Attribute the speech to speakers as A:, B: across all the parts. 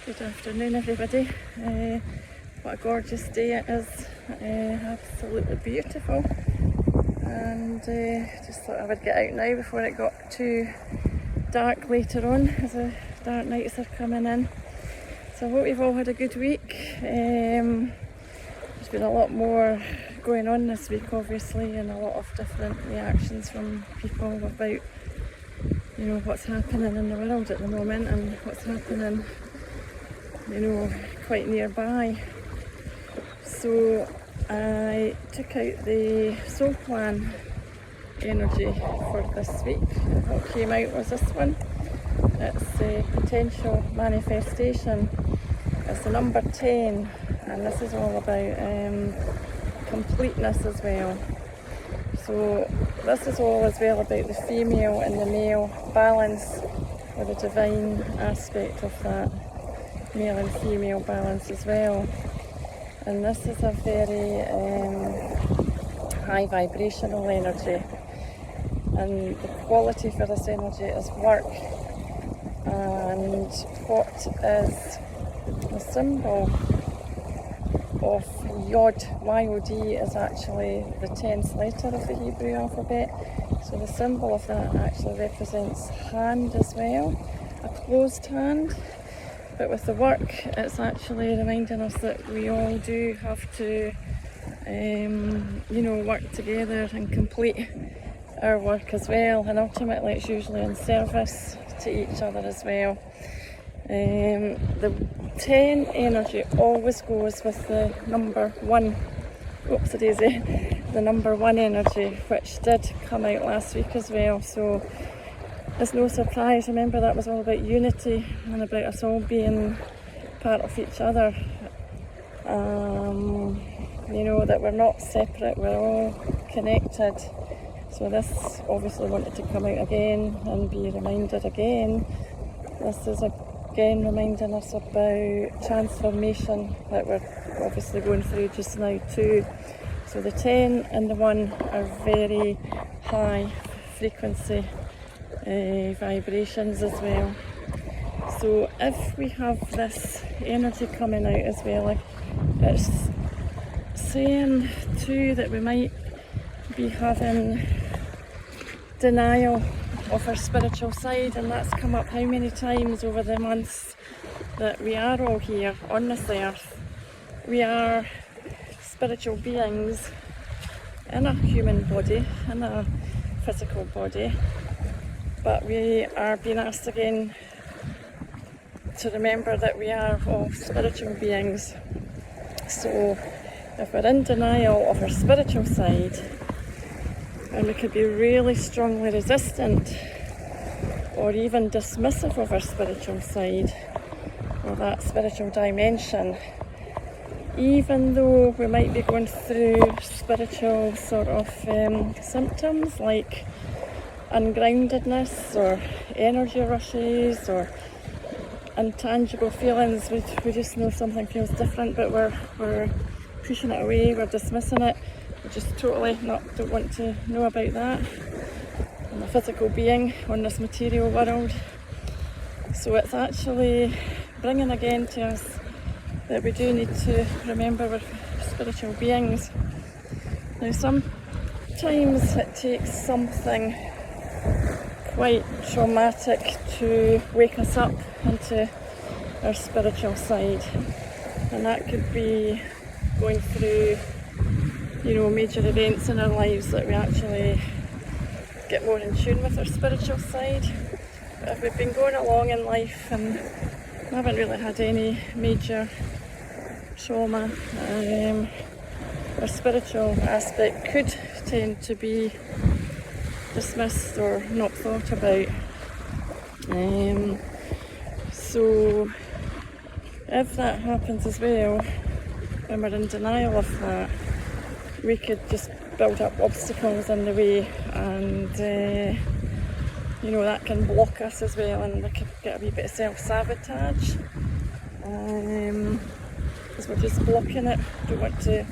A: Good afternoon, everybody. What a gorgeous day it is. Absolutely beautiful. And just thought I would get out now before it got too dark later on, as the dark nights are coming in. So I hope you've all had a good week. There's been a lot more going on this week, obviously, and a lot of different reactions from people about, what's happening in the world at the moment and what's happening, quite nearby. So I took out the Soul Plan energy for this week. What came out was this one. It's a potential manifestation. It's the number 10, and this is all about completeness as well. So this is all as well about the female and the male balance, or the divine aspect of that male and female balance as well. And this is a very high vibrational energy, and the quality for this energy is work. And what is the symbol of Yod, Y-O-D, is actually the 10th letter of the Hebrew alphabet. So the symbol of that actually represents hand as well, a closed hand. But with the work, it's actually reminding us that we all do have to, work together and complete our work as well. And ultimately, it's usually in service to each other as well. The 10 energy always goes with the number 1. Oopsie daisy. The number 1 energy, which did come out last week as well. So it's no surprise. Remember, that was all about unity and about us all being part of each other. That we're not separate, we're all connected. So this obviously wanted to come out again and be reminded again. This is again reminding us about transformation that we're obviously going through just now too. So the 10 and the 1 are very high frequency vibrations as well. So if we have this energy coming out as well, it's saying too that we might be having denial of our spiritual side, and that's come up how many times over the months that we are all here on this earth. We are spiritual beings in a human body, in a physical body, but we are being asked again to remember that we are all spiritual beings. So if we're in denial of our spiritual side, and we could be really strongly resistant or even dismissive of our spiritual side, or that spiritual dimension, even though we might be going through spiritual sort of symptoms like ungroundedness or energy rushes or intangible feelings. We just know something feels different, but we're pushing it away, we're dismissing it. We just totally don't want to know about that. I'm a physical being on this material world. So it's actually bringing again to us that we do need to remember we're spiritual beings. Now sometimes it takes something quite traumatic to wake us up into our spiritual side, and that could be going through major events in our lives that we actually get more in tune with our spiritual side. But if we've been going along in life and haven't really had any major trauma, our spiritual aspect could tend to be dismissed or not thought about. So if that happens as well, when we're in denial of that, we could just build up obstacles in the way, and that can block us as well, and we could get a wee bit of self-sabotage because we're just blocking it. We don't want to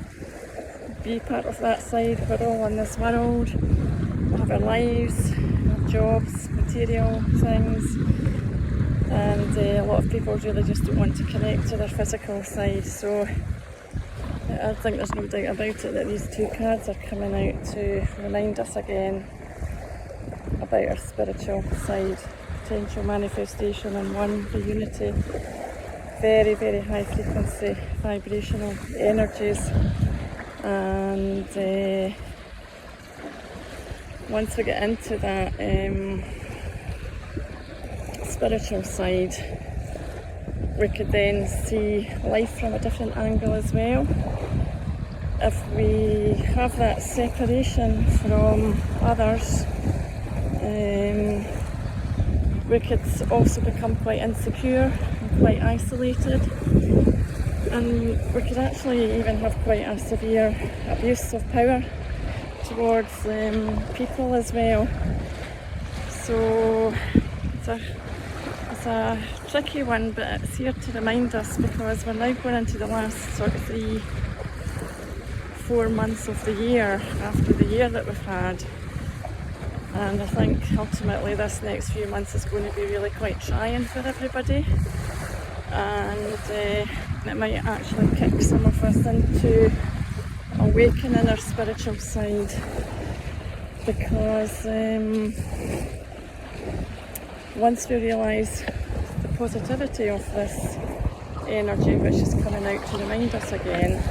A: be part of that side. We're all in this world, we have our lives, our jobs, material things, and a lot of people really just don't want to connect to their physical side. So I think there's no doubt about it that these two cards are coming out to remind us again about our spiritual side, potential manifestation, and one, the unity, very, very high frequency vibrational energies. And once we get into that spiritual side, we could then see life from a different angle as well. If we have that separation from others, we could also become quite insecure and quite isolated, and we could actually even have quite a severe abuse of power towards people as well. So it's a tricky one, but it's here to remind us, because we're now going into the last sort of 3-4 months of the year after the year that we've had. And I think ultimately this next few months is going to be really quite trying for everybody, and it might actually kick some of us into awakening our spiritual side, because once we realise the positivity of this energy, which is coming out to remind us again,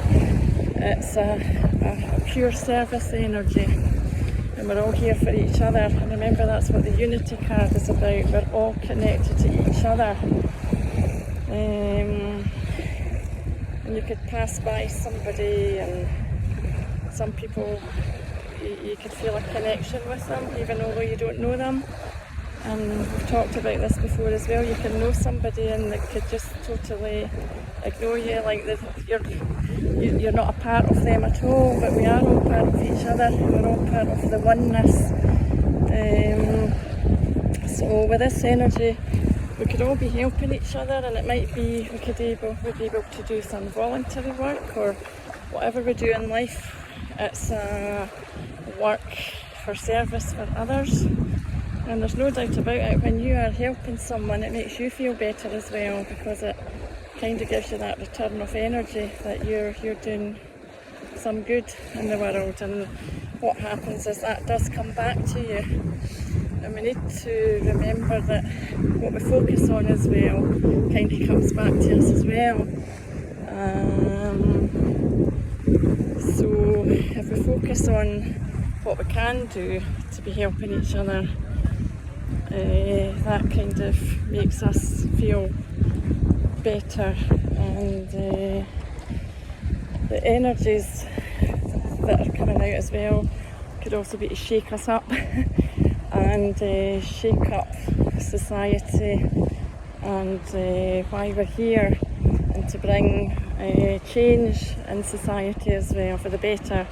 A: it's a pure service energy. And we're all here for each other, and remember, that's what the unity card is about. We're all connected to each other. And you could pass by somebody, and some people you could feel a connection with them even although you don't know them. And we've talked about this before as well. You can know somebody and they could just totally ignore you, like you're not a part of them at all, but we are all part of each other. We're all part of the oneness. So with this energy, we could all be helping each other, and it might be we'd be able to do some voluntary work, or whatever we do in life. It's work for service for others. And there's no doubt about it, when you are helping someone, it makes you feel better as well, because it kind of gives you that return of energy that you're doing some good in the world. And what happens is that does come back to you. And we need to remember that what we focus on as well kind of comes back to us as well. So if we focus on what we can do to be helping each other, that kind of makes us feel better. And the energies that are coming out as well could also be to shake us up and shake up society and why we're here, and to bring change in society as well for the better,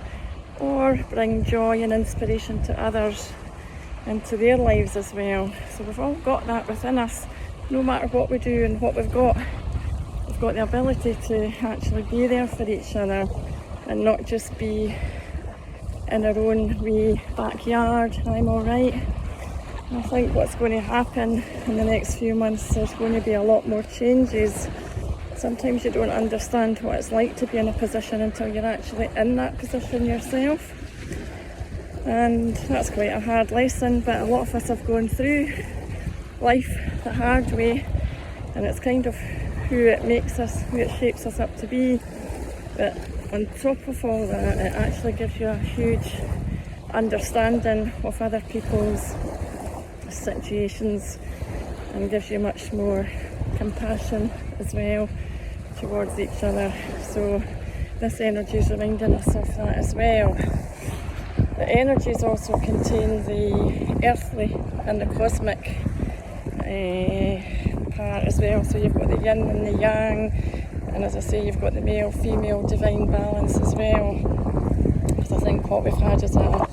A: or bring joy and inspiration to others into their lives as well. So we've all got that within us. No matter what we do and what we've got the ability to actually be there for each other, and not just be in our own wee backyard, I'm alright. I think what's going to happen in the next few months, there's going to be a lot more changes. Sometimes you don't understand what it's like to be in a position until you're actually in that position yourself. And that's quite a hard lesson, but a lot of us have gone through life the hard way, and it's kind of who it makes us, who it shapes us up to be. But on top of all that, it actually gives you a huge understanding of other people's situations, and gives you much more compassion as well towards each other. So this energy is reminding us of that as well. The energies also contain the earthly and the cosmic part as well. So you've got the yin and the yang, and as I say, you've got the male, female, divine balance as well. Because I think what we've had is a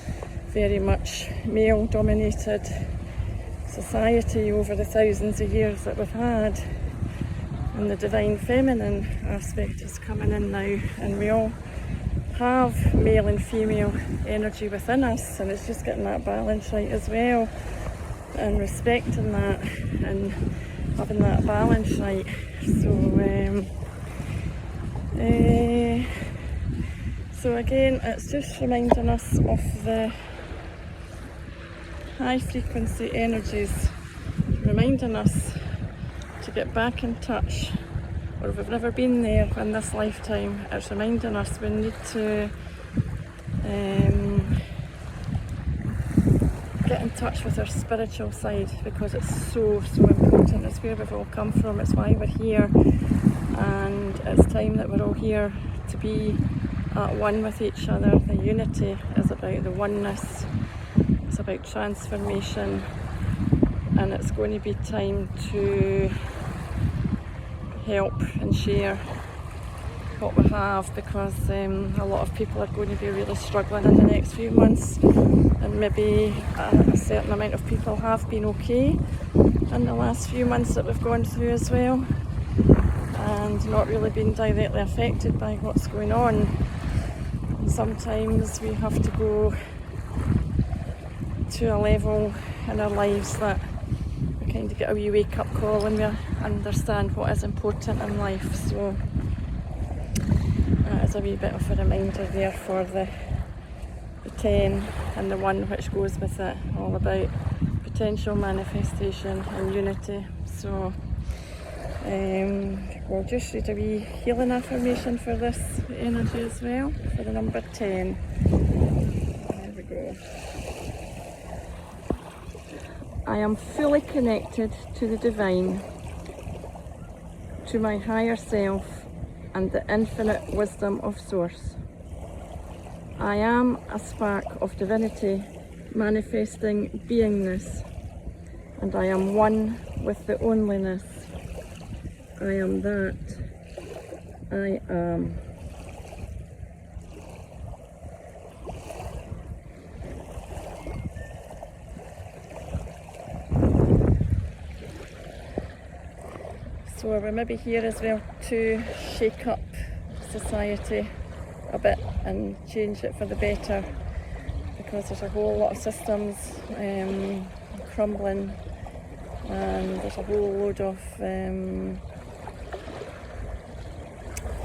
A: very much male dominated society over the thousands of years that we've had, and the divine feminine aspect is coming in now, and we all have male and female energy within us, and it's just getting that balance right as well, and respecting that, and having that balance right. So again, it's just reminding us of the high frequency energies, reminding us to get back in touch, or if we've never been there in this lifetime, it's reminding us we need to get in touch with our spiritual side, because it's so important. It's where we've all come from, it's why we're here, and it's time that we're all here to be at one with each other. The unity is about the oneness, it's about transformation, and it's going to be time to help and share what we have, because a lot of people are going to be really struggling in the next few months, and maybe a certain amount of people have been okay in the last few months that we've gone through as well, and not really been directly affected by what's going on. And sometimes we have to go to a level in our lives that we kind of get a wee wake up call and we understand what is important in life. So that is a wee bit of a reminder there for the 10 and the 1 which goes with it, all about potential manifestation and unity. So we'll just read a wee healing affirmation for this energy as well, for the number 10. There we go. I am fully connected to the divine, to my higher self and the infinite wisdom of Source. I am a spark of divinity manifesting beingness, and I am one with the onlyness. I am that I am. So we're maybe here as well to shake up society a bit and change it for the better, because there's a whole lot of systems crumbling, and there's a whole load of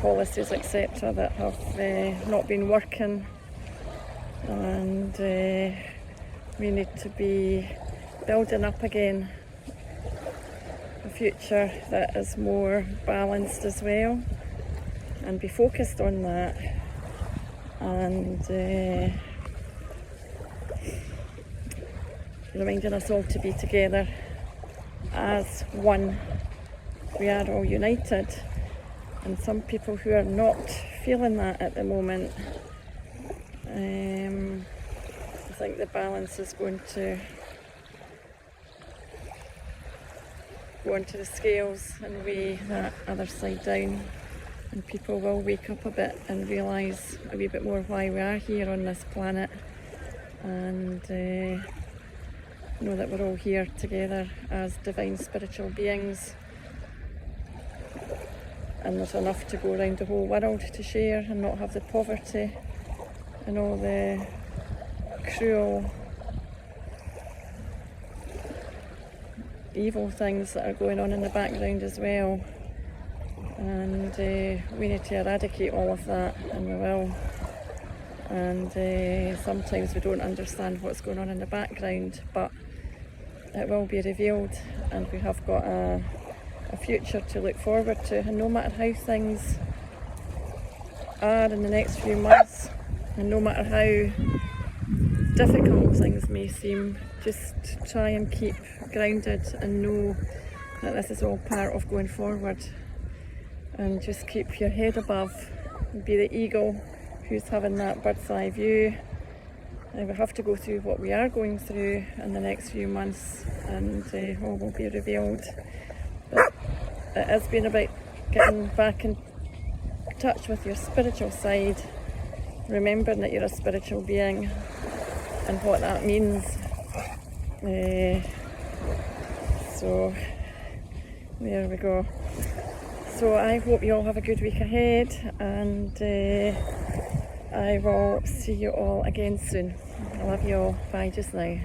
A: policies, etc., that have not been working, and we need to be building up again a future that is more balanced as well, and be focused on that, and reminding us all to be together as one. We are all united, and some people who are not feeling that at the moment, I think the balance is going to go onto the scales and weigh that other side down, and people will wake up a bit and realise a wee bit more why we are here on this planet, and know that we're all here together as divine spiritual beings, and there's enough to go around the whole world to share, and not have the poverty and all the cruel, evil things that are going on in the background as well. And we need to eradicate all of that, and we will. And sometimes we don't understand what's going on in the background, but it will be revealed, and we have got a future to look forward to. And no matter how things are in the next few months, and no matter how difficult things may seem, just try and keep grounded and know that this is all part of going forward, and just keep your head above and be the eagle who's having that bird's eye view. And we have to go through what we are going through in the next few months, and all will be revealed. But it has been about getting back in touch with your spiritual side, remembering that you're a spiritual being and what that means. So there we go. So I hope you all have a good week ahead, and I will see you all again soon. I love you all. Bye just now.